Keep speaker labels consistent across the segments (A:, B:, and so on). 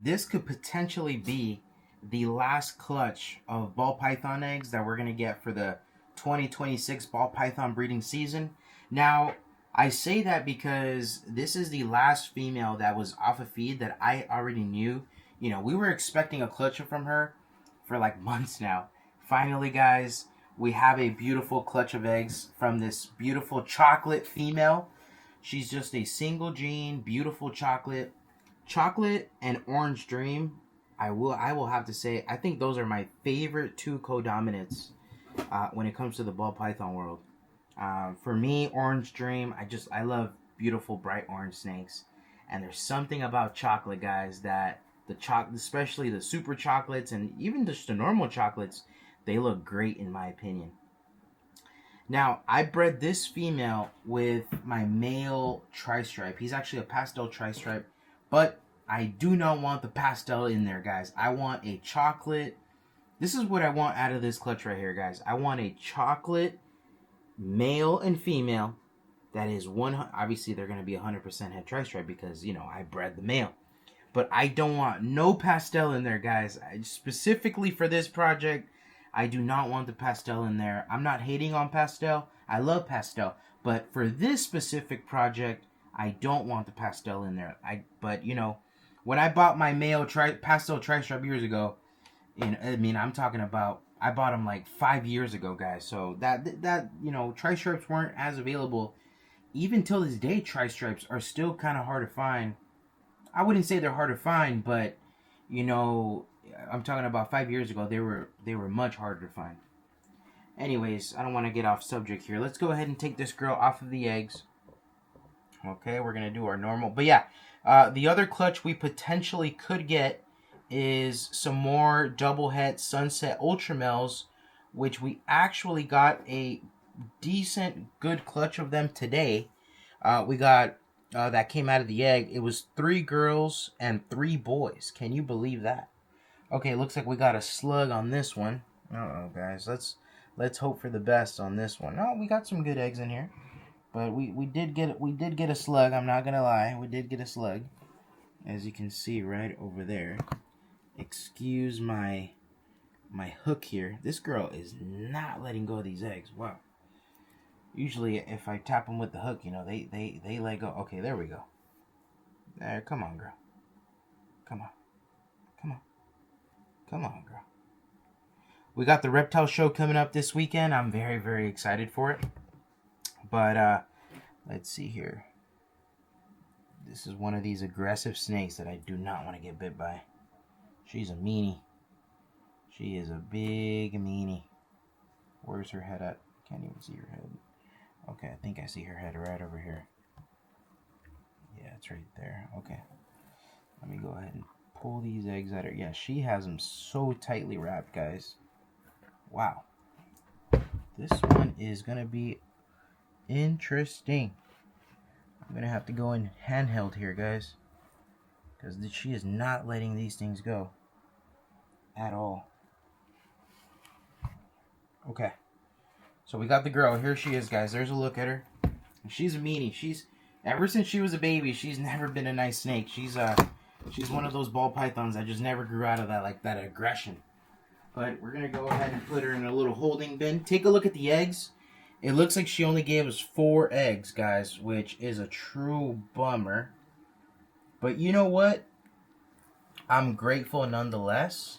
A: this could potentially be the last clutch of ball python eggs that we're going to get for the 2026 ball python breeding season. Now, I say that because this is the last female that was off a feed that I already knew. You know, we were expecting a clutch from her for like months now. Finally, guys, we have a beautiful clutch of eggs from this beautiful chocolate female. She's just a single gene, beautiful chocolate and orange dream. I will have to say, I think those are my favorite two codominants when it comes to the ball python world. For me, orange dream, I love beautiful bright orange snakes, and there's something about chocolate, guys, that the chocolate, especially the super chocolates and even just the normal chocolates, they look great in my opinion. Now, I bred this female with my male tri-stripe. He's actually a pastel tri-stripe, but I do not want the pastel in there, guys. I want a chocolate. This is what I want out of this clutch right here, guys. I want a chocolate male and female that is one. Obviously, they're going to be 100% het tri-stripe because, you know, I bred the male. But I don't want no pastel in there, guys. Specifically for this project, I do not want the pastel in there. I'm not hating on pastel. I love pastel. But for this specific project, I don't want the pastel in there. But, you know, when I bought my male pastel tri-stripe years ago, I mean, I'm talking about, I bought them like 5 years ago, guys. So that you know, tri-stripes weren't as available. Even till this day, tri-stripes are still kind of hard to find. I wouldn't say they're hard to find, but you know, I'm talking about 5 years ago. They were much harder to find. Anyways, I don't want to get off subject here. Let's go ahead and take this girl off of the eggs. Okay, we're gonna do our normal. But yeah, the other clutch we potentially could get is some more double het sunset ultra males, which we actually got a decent good clutch of them today. We got that came out of the egg. It was 3 girls and 3 boys. Can you believe that? Okay, looks like we got a slug on this one. Uh-oh, guys. Let's hope for the best on this one. No, we got some good eggs in here. But we did get a slug, I'm not gonna lie. We did get a slug. As you can see right over there. Excuse my hook here. This girl is not letting go of these eggs. Wow. Usually if I tap them with the hook, you know, they let go. Okay, there we go. There, come on, girl. Come on. Come on. Come on, girl. We got the reptile show coming up this weekend. I'm very, very excited for it. But let's see here. This is one of these aggressive snakes that I do not want to get bit by. She's a meanie. She is a big meanie. Where's her head at? Can't even see her head. Okay, I think I see her head right over here. Yeah, it's right there. Okay. Let me go ahead and pull these eggs out of her. Yeah, she has them so tightly wrapped, guys. Wow. This one is going to be interesting. I'm going to have to go in handheld here, guys. Because she is not letting these things go. At all. Okay. So we got the girl. Here she is, guys. There's a look at her. She's a meanie. She's ever since she was a baby, she's never been a nice snake. She's one of those ball pythons that just never grew out of that aggression. But we're gonna go ahead and put her in a little holding bin. Take a look at the eggs. It looks like she only gave us 4 eggs, guys, which is a true bummer. But you know what? I'm grateful nonetheless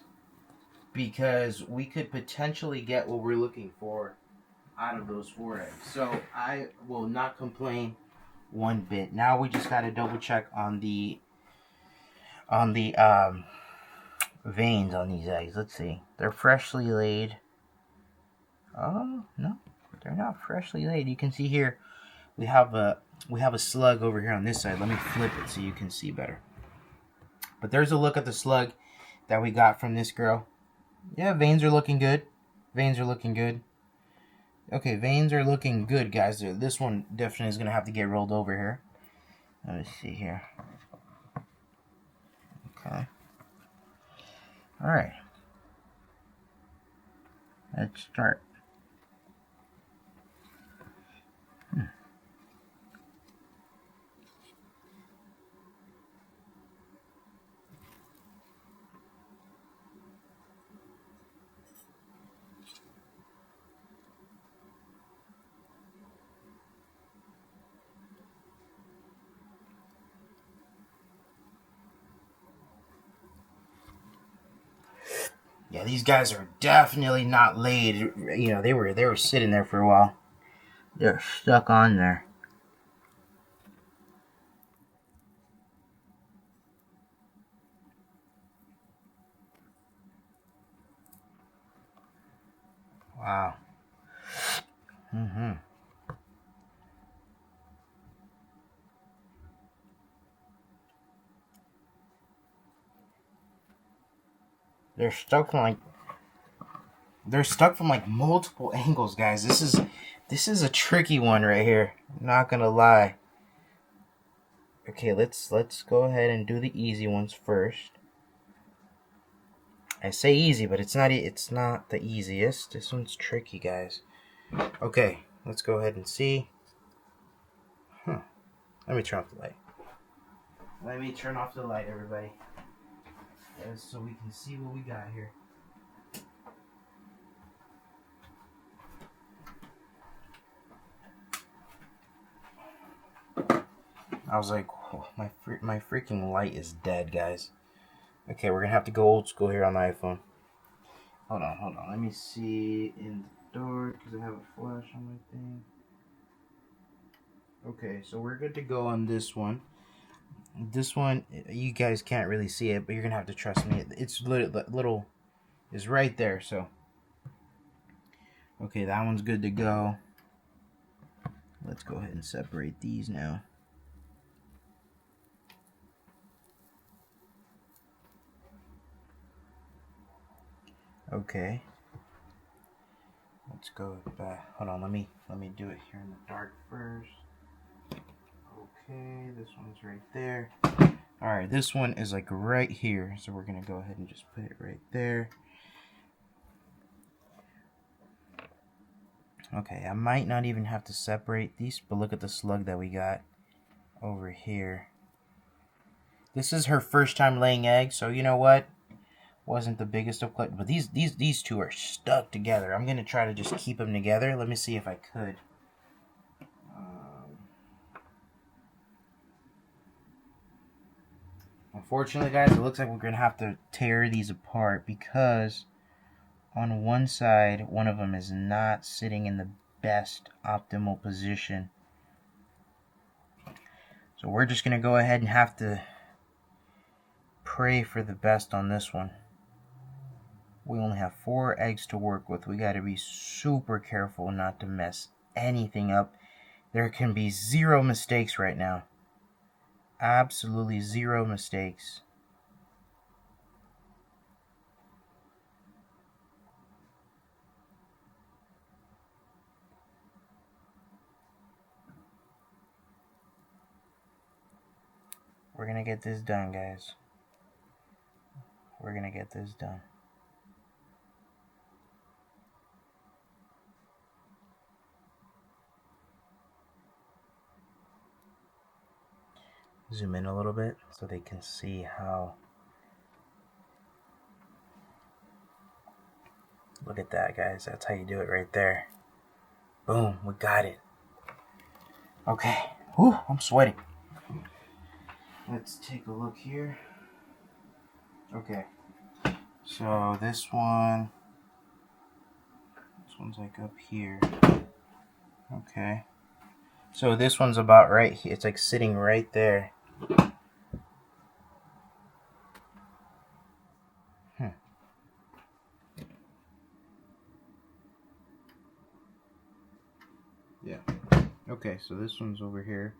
A: because we could potentially get what we're looking for out of those 4 eggs. So I will not complain one bit. Now we just got to double check on the veins on these eggs. Let's see. They're freshly laid. Oh, no. They're not freshly laid. You can see here we have a slug over here on this side. Let me flip it so you can see better. But there's a look at the slug that we got from this girl. Yeah, veins are looking good. Veins are looking good. Okay, veins are looking good, guys. This one definitely is going to have to get rolled over here. Let me see here. Okay. Alright. Let's start. Yeah, these guys are definitely not laid. You know, they were sitting there for a while. They're stuck on there. Wow. Mm-hmm. They're stuck from like multiple angles, guys. This is a tricky one right here. I'm not gonna lie. Okay, let's go ahead and do the easy ones first. I say easy, but it's not the easiest. This one's tricky, guys. Okay, let's go ahead and see. Let me turn off the light. Let me turn off the light, everybody. So we can see what we got here. I was like, oh, my freaking light is dead, guys. Okay, we're gonna have to go old school here on the iPhone. Hold on. Let me see in the dark because I have a flash on my thing. Okay, so we're good to go on this one. This one, you guys can't really see it, but you're gonna have to trust me. It's little is right there. So, okay, that one's good to go. Let's go ahead and separate these now. Okay. Let's go back. Hold on, let me do it here in the dark first. Okay, this one's right there. Alright, this one is like right here. So we're gonna go ahead and just put it right there. Okay, I might not even have to separate these, but look at the slug that we got over here. This is her first time laying eggs, so you know what? Wasn't the biggest of clutch, but these two are stuck together. I'm gonna try to just keep them together. Let me see if I could. Unfortunately, guys, it looks like we're gonna have to tear these apart because on one side, one of them is not sitting in the best optimal position. So we're just gonna go ahead and have to pray for the best on this one. We only have 4 eggs to work with. We got to be super careful not to mess anything up. There can be 0 mistakes right now. Absolutely 0 mistakes. We're going to get this done, guys. We're going to get this done. Zoom in a little bit so they can see how. Look at that, guys. That's how you do it right there. Boom, we got it. Okay. Whew, I'm sweating. Let's take a look here. Okay. So this one's like up here. Okay. So this one's about right here. It's like sitting right there. Yeah. Okay, so this one's over here.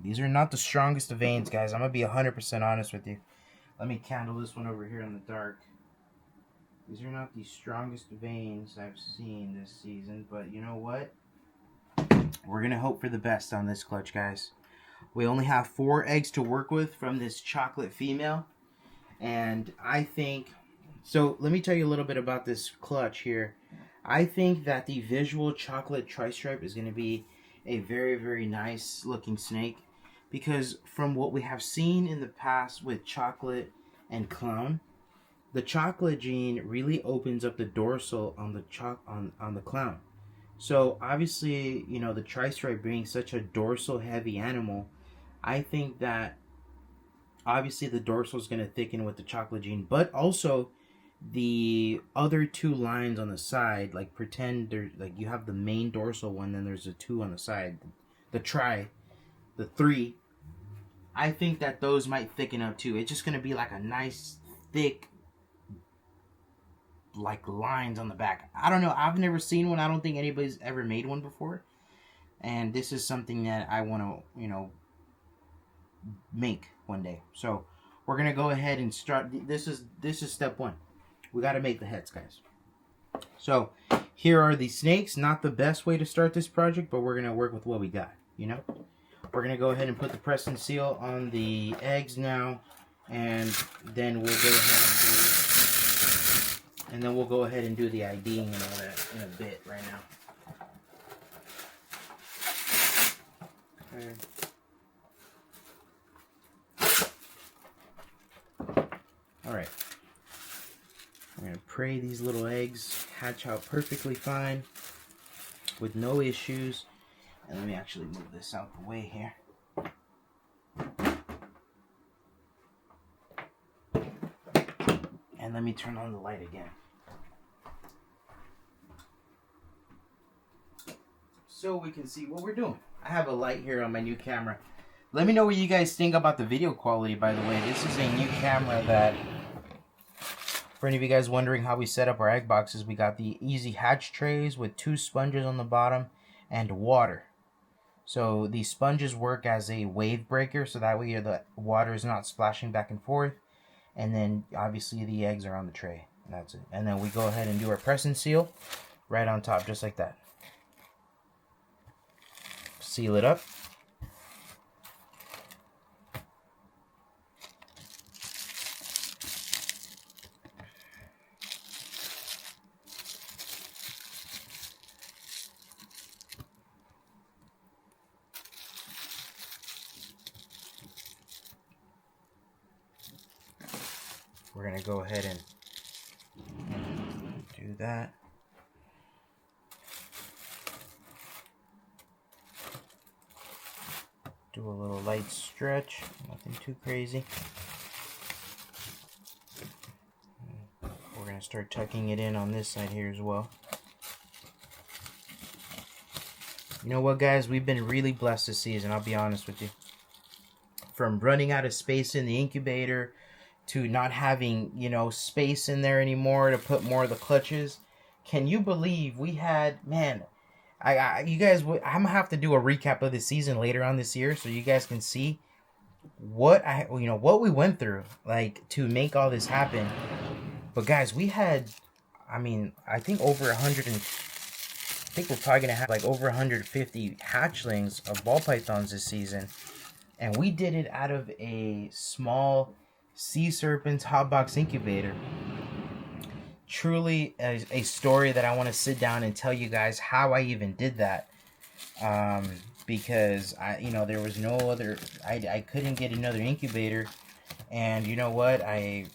A: These are not the strongest of veins, guys. I'm going to be 100% honest with you. Let me candle this one over here in the dark. These are not the strongest veins I've seen this season, but you know what? We're going to hope for the best on this clutch, guys. We only have 4 eggs to work with from this chocolate female. And I think... So, let me tell you a little bit about this clutch here. I think that the visual chocolate tri-stripe is going to be a very, very nice looking snake. Because from what we have seen in the past with chocolate and clown, the chocolate gene really opens up the dorsal on the on the clown. So obviously, you know, the tri-stripe being such a dorsal heavy animal, I think that Obviously, the dorsal is going to thicken with the chocolate gene, but also the other two lines on the side, like pretend there's like you have the main dorsal one, then there's a two on the side, the three. I think that those might thicken up too. It's just going to be like a nice thick like lines on the back. I don't know. I've never seen one. I don't think anybody's ever made one before. And this is something that I want to, make one day. So we're gonna go ahead and start. This is step one. We got to make the heads, guys. So here are the snakes. Not the best way to start this project, but we're gonna work with what we got. We're gonna go ahead and put the press and seal on the eggs now, and then we'll go ahead and do the IDing and all that in a bit right now. Okay. Alright. We're going to pray these little eggs hatch out perfectly fine with no issues. And let me actually move this out the way here. And let me turn on the light again. So we can see what we're doing. I have a light here on my new camera. Let me know what you guys think about the video quality, by the way. This is a new camera that, for any of you guys wondering how we set up our egg boxes, we got the easy hatch trays with 2 sponges on the bottom and water. So these sponges work as a wave breaker, so that way the water is not splashing back and forth. And then obviously the eggs are on the tray. And that's it. And then we go ahead and do our press and seal right on top, just like that. Seal it up. We're going to go ahead and do that. Do a little light stretch, nothing too crazy. We're going to start tucking it in on this side here as well. You know what, guys? We've been really blessed this season, I'll be honest with you. From running out of space in the incubator to not having, space in there anymore to put more of the clutches. Can you believe we had, man, you guys, I'm gonna have to do a recap of the season later on this year so you guys can see what we went through, like, to make all this happen. But guys, we had, I think over 100 and I think we're probably gonna have like over 150 hatchlings of ball pythons this season, and we did it out of a small Sea Serpents hotbox incubator. Truly a story that I want to sit down and tell you guys how I even did that, because there was no other, I couldn't get another incubator, and you know what, I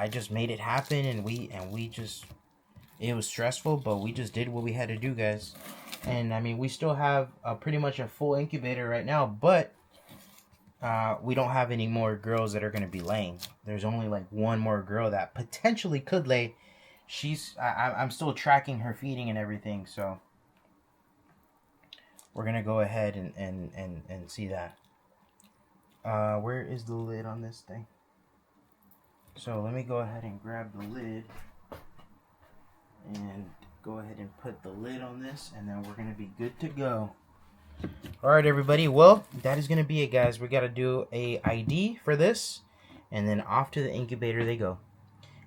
A: just made it happen, and we just, it was stressful, but we just did what we had to do, guys. And we still have pretty much a full incubator right now, but we don't have any more girls that are going to be laying. There's only like one more girl that potentially could lay. I'm still tracking her feeding and everything, so we're going to go ahead and see that. Where is the lid on this thing? So let me go ahead and grab the lid and go ahead and put the lid on this, and then we're going to be good to go. Alright, everybody, well, that is going to be it, guys. We got to do a ID for this, and then off to the incubator they go.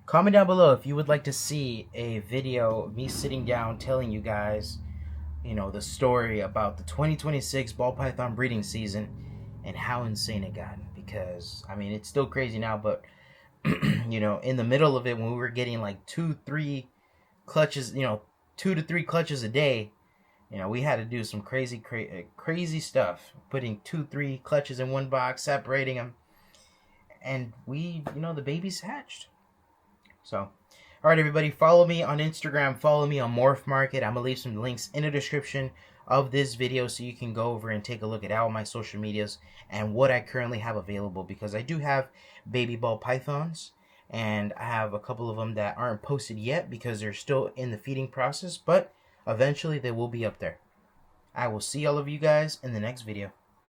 A: Comment down below if you would like to see a video of me sitting down telling you guys, the story about the 2026 ball python breeding season and how insane it got. Because, it's still crazy now, but, in the middle of it, when we were getting like 2-3 clutches, 2 to 3 clutches a day, we had to do some crazy stuff, putting 2-3 clutches in one box, separating them, and we, the babies hatched. So, Alright, everybody, follow me on Instagram, follow me on Morph Market. I'm going to leave some links in the description of this video so you can go over and take a look at all my social medias and what I currently have available, because I do have baby ball pythons, and I have a couple of them that aren't posted yet because they're still in the feeding process, but eventually they will be up there. I will see all of you guys in the next video.